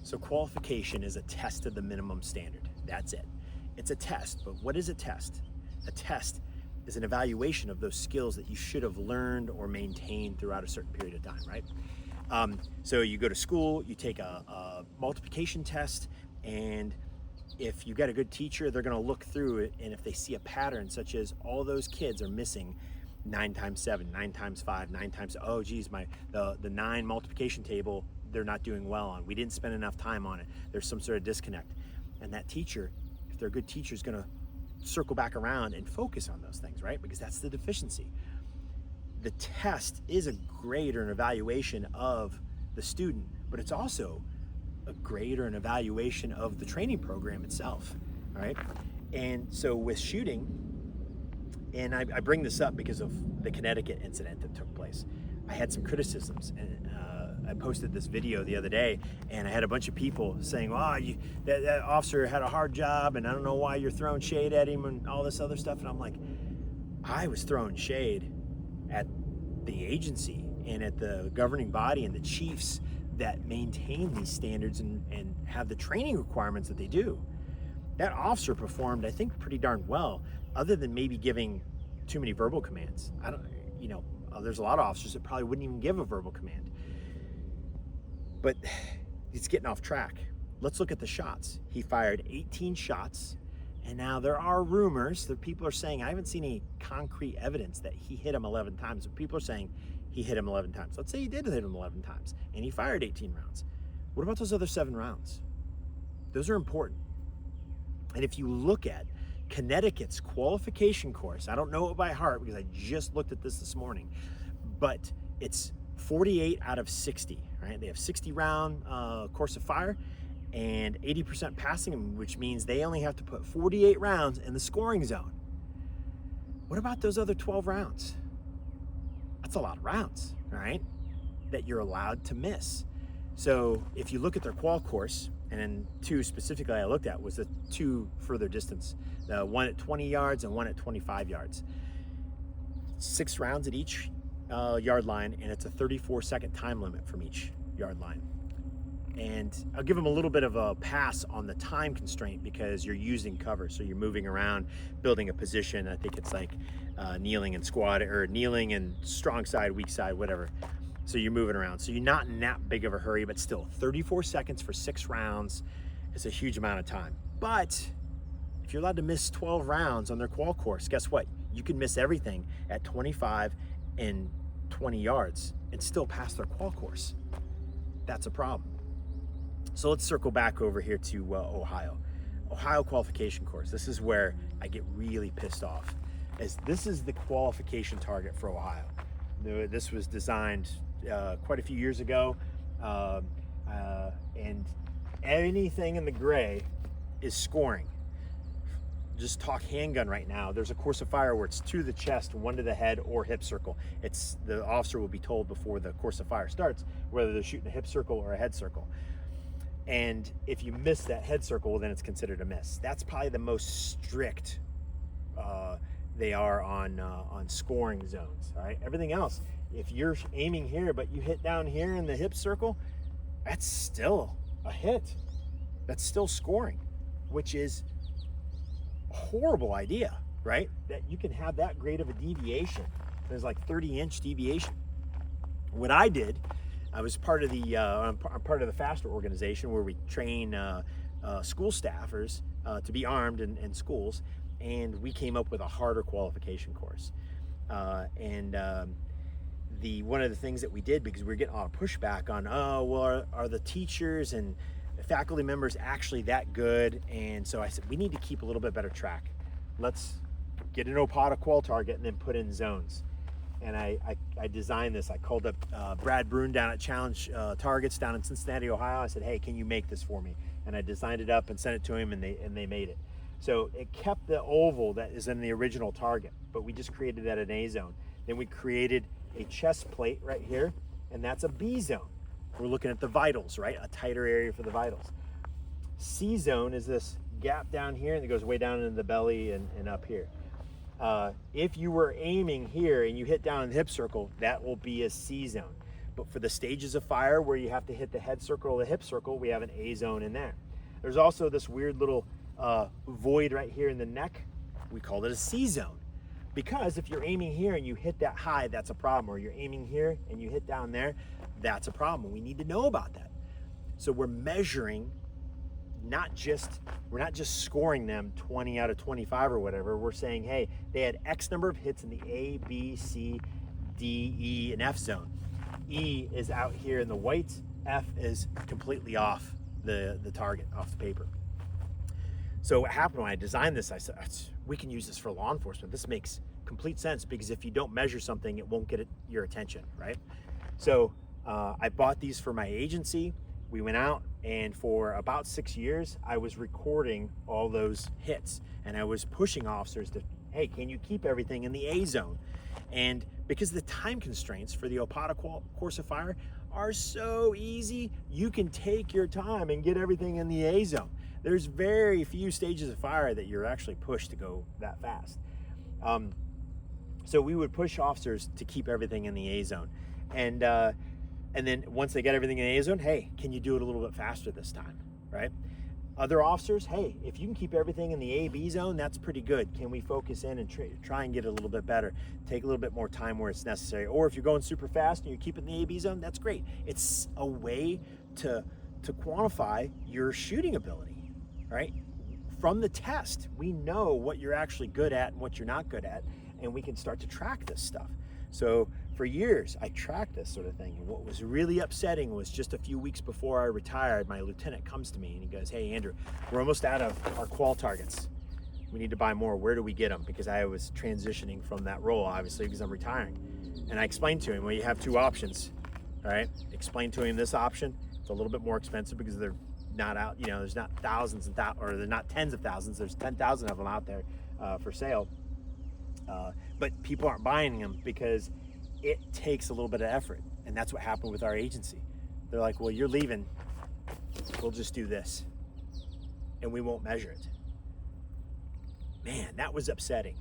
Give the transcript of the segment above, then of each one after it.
So qualification is a test of the minimum standard. That's it. It's a test, but what is a test? A test is an evaluation of those skills that you should have learned or maintained throughout a certain period of time, right? So you go to school, you take a multiplication test, and if you get a good teacher, they're gonna look through it, and if they see a pattern such as all those kids are missing 9 times 7, 9 times 5, 9 times, oh geez, the 9 multiplication table, they're not doing well on. We didn't spend enough time on it. There's some sort of disconnect. And that teacher, if they're a good teacher, is gonna circle back around and focus on those things, right? Because that's the deficiency. The test is a grade or an evaluation of the student, but it's also a grade or an evaluation of the training program itself, all right? And so with shooting, and I bring this up because of the Connecticut incident that took place. I had some criticisms, and I posted this video the other day, and I had a bunch of people saying, "Oh, that officer had a hard job, and I don't know why you're throwing shade at him and all this other stuff." And I'm like, I was throwing shade at the agency and at the governing body and the chiefs that maintain these standards and have the training requirements that they do. That officer performed, I think, pretty darn well, other than maybe giving too many verbal commands. There's a lot of officers that probably wouldn't even give a verbal command. But he's getting off track. Let's look at the shots. He fired 18 shots, and now there are rumors that people are saying, I haven't seen any concrete evidence that he hit him 11 times, but people are saying he hit him 11 times. Let's say he did hit him 11 times, and he fired 18 rounds. What about those other 7 rounds? Those are important. And if you look at Connecticut's qualification course, I don't know it by heart because I just looked at this morning, but it's 48 out of 60, right? They have 60 round course of fire and 80% passing, which means they only have to put 48 rounds in the scoring zone. What about those other 12 rounds? That's a lot of rounds, right? That you're allowed to miss. So if you look at their qual course, and then 2 specifically I looked at was the 2 further distance, the one at 20 yards and one at 25 yards. 6 rounds at each yard line, and it's a 34-second time limit from each yard line. And I'll give them a little bit of a pass on the time constraint because you're using cover, so you're moving around, building a position. I think it's like kneeling and squat, or kneeling and strong side, weak side, whatever. So you're moving around. So you're not in that big of a hurry, but still 34 seconds for 6 rounds is a huge amount of time. But if you're allowed to miss 12 rounds on their qual course, guess what? You can miss everything at 25 and 20 yards and still pass their qual course. That's a problem. So let's circle back over here to Ohio qualification course. This is where I get really pissed off, as this is the qualification target for Ohio. This was designed quite a few years ago, and anything in the gray is scoring. Just talk handgun right now. There's a course of fire where it's 2 to the chest, 1 to the head, or hip circle. It's the officer will be told before the course of fire starts whether they're shooting a hip circle or a head circle. And if you miss that head circle, well, then it's considered a miss. That's probably the most strict they are on scoring zones. All right, everything else, if you're aiming here but you hit down here in the hip circle, that's still a hit. That's still scoring, which is a horrible idea, right? That you can have that great of a deviation. There's like 30-inch deviation. What I did, I was part of I'm part of the FASTER organization, where we train school staffers to be armed in schools, and we came up with a harder qualification course. One of the things that we did, because we were getting a lot of pushback on, are the teachers and faculty members actually that good? And so I said, we need to keep a little bit better track. Let's get an OPATA qual target and then put in zones. And I designed this. I called up Brad Brune down at Challenge Targets down in Cincinnati, Ohio. I said, hey, can you make this for me? And I designed it up and sent it to him, and they made it. So it kept the oval that is in the original target, but we just created that an A zone. Then we created a chest plate right here, and that's a B zone. We're looking at the vitals, right? A tighter area for the vitals. C zone is this gap down here, and it goes way down into the belly and up here. If you were aiming here and you hit down in the hip circle, that will be a C zone. But for the stages of fire where you have to hit the head circle or the hip circle, we have an A zone in there. There's also this weird little void right here in the neck. We call it a C zone. Because if you're aiming here and you hit that high, that's a problem. Or you're aiming here and you hit down there, that's a problem. We need to know about that. So we're measuring, we're not just scoring them 20 out of 25 or whatever. We're saying, hey, they had X number of hits in the A, B, C, D, E, and F zone. E is out here in the white. F is completely off the target, off the paper. So what happened when I designed this, I said, we can use this for law enforcement. This makes complete sense, because if you don't measure something, it won't get your attention, right? So I bought these for my agency. We went out, and for about 6 years, I was recording all those hits, and I was pushing officers to, hey, can you keep everything in the A zone? And because the time constraints for the OPATA course of fire are so easy, you can take your time and get everything in the A zone. There's very few stages of fire that you're actually pushed to go that fast. So we would push officers to keep everything in the A zone. And then once they get everything in the A zone, hey, can you do it a little bit faster this time, right? Other officers, hey, if you can keep everything in the A, B zone, that's pretty good. Can we focus in and try and get it a little bit better? Take a little bit more time where it's necessary. Or if you're going super fast and you're keeping the A, B zone, that's great. It's a way to quantify your shooting ability, right? From the test, we know what you're actually good at and what you're not good at, and we can start to track this stuff. So for years, I tracked this sort of thing. And what was really upsetting was just a few weeks before I retired, my lieutenant comes to me and he goes, hey, Andrew, we're almost out of our qual targets. We need to buy more. Where do we get them? Because I was transitioning from that role, obviously, because I'm retiring. And I explained to him, well, you have two options, all right? Explained to him this option. It's a little bit more expensive because they're not out, there's not thousands or they're not tens of thousands. There's 10,000 of them out there for sale. But people aren't buying them because it takes a little bit of effort. And that's what happened with our agency. They're like, well, you're leaving. We'll just do this. And we won't measure it. Man, that was upsetting.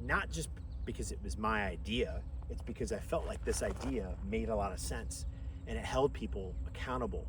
Not just because it was my idea. It's because I felt like this idea made a lot of sense. And it held people accountable.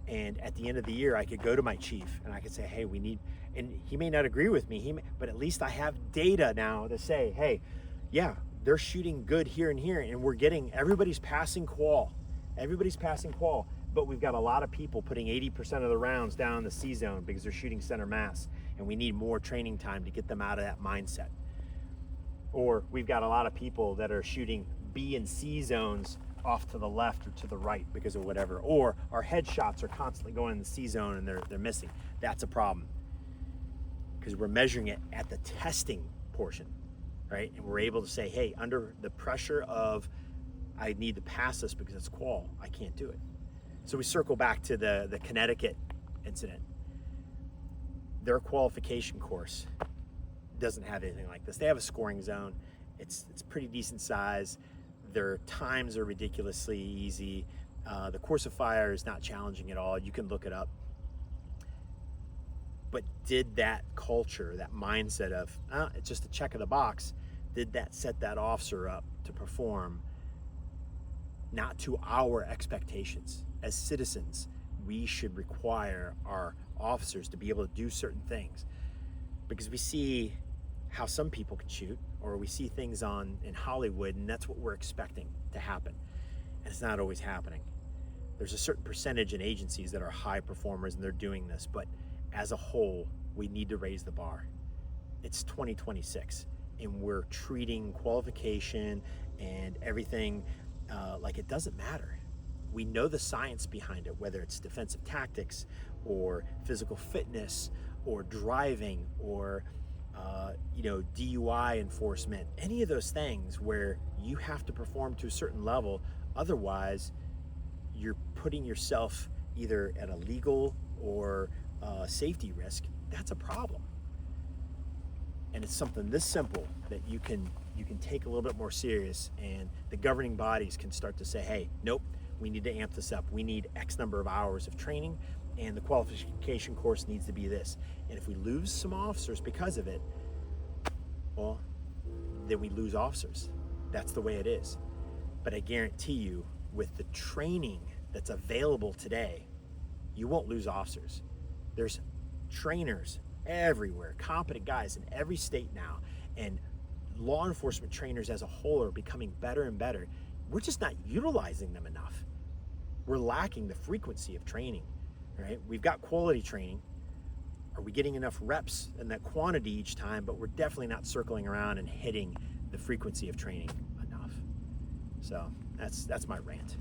And at the end of the year, I could go to my chief and I could say, hey, we need, and he may not agree with me, but at least I have data now to say, hey, yeah, they're shooting good here and here, and we're getting, everybody's passing qual, but we've got a lot of people putting 80% of the rounds down in the C zone because they're shooting center mass, and we need more training time to get them out of that mindset. Or we've got a lot of people that are shooting B and C zones off to the left or to the right because of whatever, or our headshots are constantly going in the C zone and they're missing. That's a problem because we're measuring it at the testing portion, right? And we're able to say, hey, under the pressure of I need to pass this because it's qual, I can't do it. So we circle back to the Connecticut incident. Their qualification course doesn't have anything like this. They have a scoring zone. It's pretty decent size. Their times are ridiculously easy. The course of fire is not challenging at all. You can look it up. But did that culture, that mindset of, it's just a check of the box, did that set that officer up to perform not to our expectations? As citizens, we should require our officers to be able to do certain things because we see how some people can shoot, or we see things in Hollywood, and that's what we're expecting to happen. And it's not always happening. There's a certain percentage in agencies that are high performers and they're doing this, but as a whole, we need to raise the bar. It's 2026, and we're treating qualification and everything like it doesn't matter. We know the science behind it, whether it's defensive tactics or physical fitness or driving or DUI enforcement, any of those things where you have to perform to a certain level. Otherwise, you're putting yourself either at a legal or safety risk. That's a problem. And it's something this simple that you can take a little bit more serious, and the governing bodies can start to say, hey, nope, we need to amp this up. We need X number of hours of training, and the qualification course needs to be this. And if we lose some officers because of it, well, then we lose officers. That's the way it is. But I guarantee you, with the training that's available today, you won't lose officers. There's trainers everywhere, competent guys in every state now, and law enforcement trainers as a whole are becoming better and better. We're just not utilizing them enough. We're lacking the frequency of training, right? We've got quality training. Are we getting enough reps and that quantity each time? But we're definitely not circling around and hitting the frequency of training enough. So that's my rant.